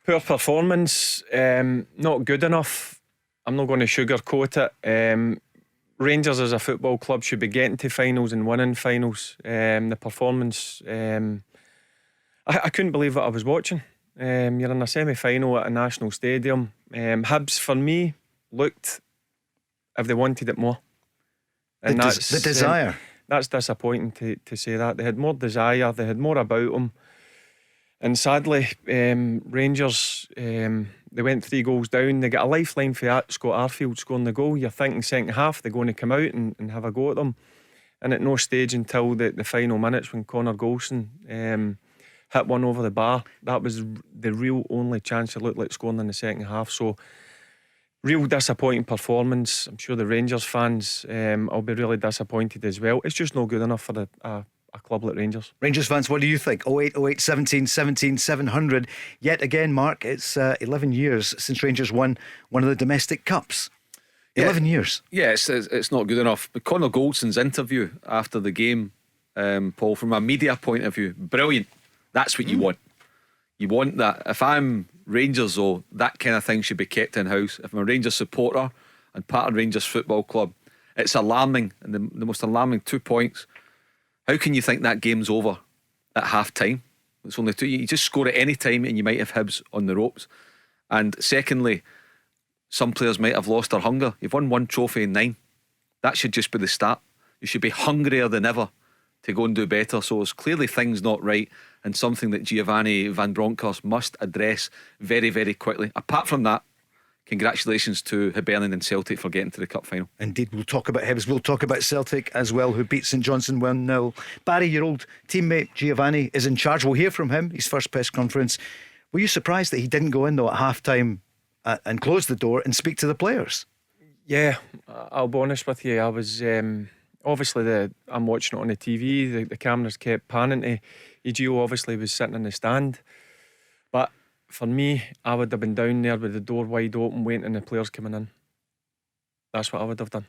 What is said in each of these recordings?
Poor performance, not good enough. I'm not going to sugarcoat it. Rangers as a football club should be getting to finals and winning finals. The performance, I couldn't believe what I was watching. You're in a semi-final at a national stadium. Hibs, for me, looked if they wanted it more. And that's the desire. That's disappointing to say that. They had more desire, they had more about them. And sadly, Rangers, they went 3 goals down. They got a lifeline for Scott Arfield scoring the goal. You're thinking second half they're going to come out and have a go at them. And at no stage until the final minutes when Connor Golson hit one over the bar, that was the real only chance it looked like scoring in the second half. So real disappointing performance. I'm sure the Rangers fans will be really disappointed as well. It's just not good enough for a club like Rangers. Rangers fans, what do you think? 08 08 17 17 700. Yet again, Mark, it's 11 years since Rangers won one of the domestic cups. 11 years. Yeah, it's not good enough. But Connor Goldson's interview after the game, Paul, from a media point of view, brilliant. That's what you want. You want that. If I'm Rangers, though, that kind of thing should be kept in house. If I'm a Rangers supporter and part of Rangers Football Club, it's alarming, and the most alarming 2 points. How can you think that game's over at half time? It's only 2. You just score at any time and you might have Hibs on the ropes. And secondly, some players might have lost their hunger. You've won 1 trophy in 9. That should just be the start. You should be hungrier than ever to go and do better. So it's clearly things not right, and something that Giovanni Van Bronckhorst must address very, very quickly. Apart from that, congratulations to Hibernian and Celtic for getting to the cup final. Indeed, we'll talk about Hibs, we'll talk about Celtic as well, who beat St Johnstone 1-0. Barry, your old teammate Giovanni is in charge. We'll hear from him, his first press conference. Were you surprised that he didn't go in though at half time and close the door and speak to the players? Yeah, I'll be honest with you. I was obviously I'm watching it on the TV. The cameras kept panning to Gio. Obviously was sitting in the stand, but for me, I would have been down there with the door wide open, waiting on the players coming in. That's what I would have done.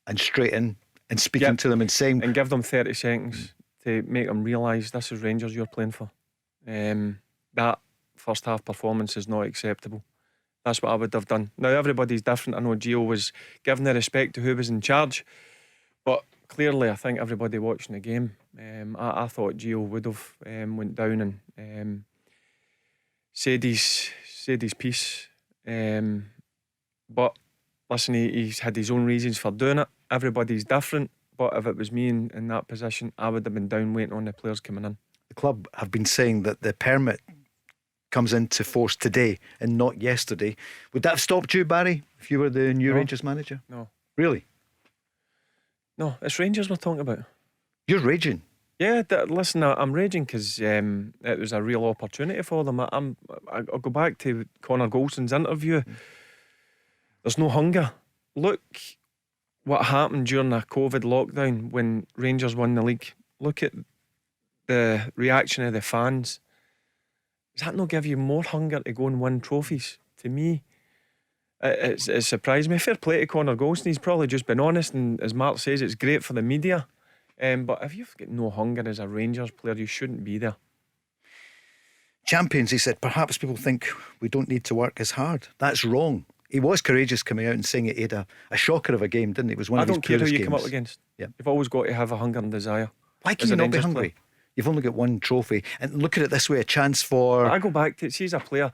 And straight in and speaking to them and saying, and give them 30 seconds to make them realise this is Rangers you're playing for. That first half performance is not acceptable. That's what I would have done. Now everybody's different. I know Gio was giving the respect to who was in charge, but clearly I think everybody watching the game, I thought Gio would have went down and said his piece. But listen, he's had his own reasons for doing it. Everybody's different, but if it was me in that position, I would have been down waiting on the players coming in. The club have been saying that the permit comes into force today and not yesterday. Would that have stopped you, Barry, if you were the new Rangers manager? No. Really? No, it's Rangers we're talking about. You're raging. Yeah, listen, I'm raging because it was a real opportunity for them. I'll go back to Connor Golson's interview. There's no hunger. Look what happened during the COVID lockdown when Rangers won the league. Look at the reaction of the fans. Does that not give you more hunger to go and win trophies? To me, it surprised me. Fair play to Connor Golson. He's probably just been honest, and as Mark says, it's great for the media. But if you've got no hunger as a Rangers player, you shouldn't be there. Champions, he said, perhaps people think we don't need to work as hard. That's wrong. He was courageous coming out and saying it. He had a shocker of a game, didn't he? It was one of his purest games. I don't care who you come up against. Yeah. You've always got to have a hunger and desire. Why can you not be hungry? You've only got 1 trophy. And look at it this way, a chance for... I go back to it. See, as a player,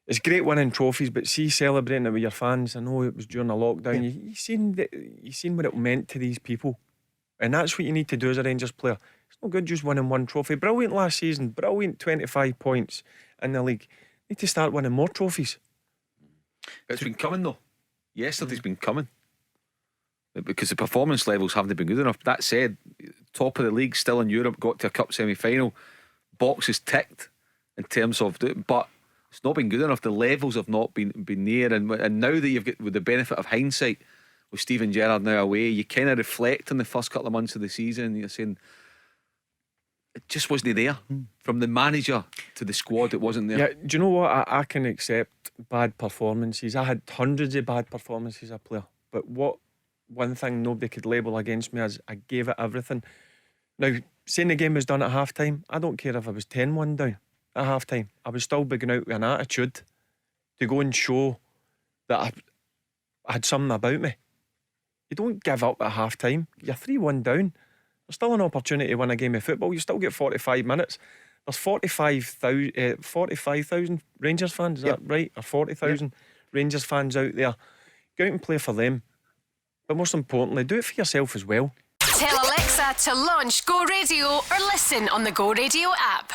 it's great winning trophies, but see, celebrating it with your fans. I know it was during a lockdown. Yeah. You seen what it meant to these people. And that's what you need to do as a Rangers player. It's not good just winning 1 trophy. Brilliant last season, brilliant 25 points in the league. Need to start winning more trophies. It's been coming though. Yesterday's been coming because the performance levels haven't been good enough. That said, top of the league, still in Europe, got to a cup semi-final. Boxes ticked in terms of but it's not been good enough. The levels have not been near, and now that you've got, with the benefit of hindsight, with Steven Gerrard now away, you kind of reflect on the first couple of months of the season and you're saying it just wasn't there. From the manager to the squad, it wasn't there. Yeah, do you know what? I can accept bad performances. I had hundreds of bad performances as a player, but one thing nobody could label against me is I gave it everything. Now, saying the game was done at half time, I don't care if I was 10-1 down. at half time, I would still be going out with an attitude to go and show that I had something about me. You don't give up at half time. You're 3-1 down. There's still an opportunity to win a game of football. You still get 45 minutes. There's 45,000 Rangers fans, is that right? Or 40,000 Rangers fans out there. Go out and play for them. But most importantly, do it for yourself as well. Tell Alexa to launch Go Radio or listen on the Go Radio app.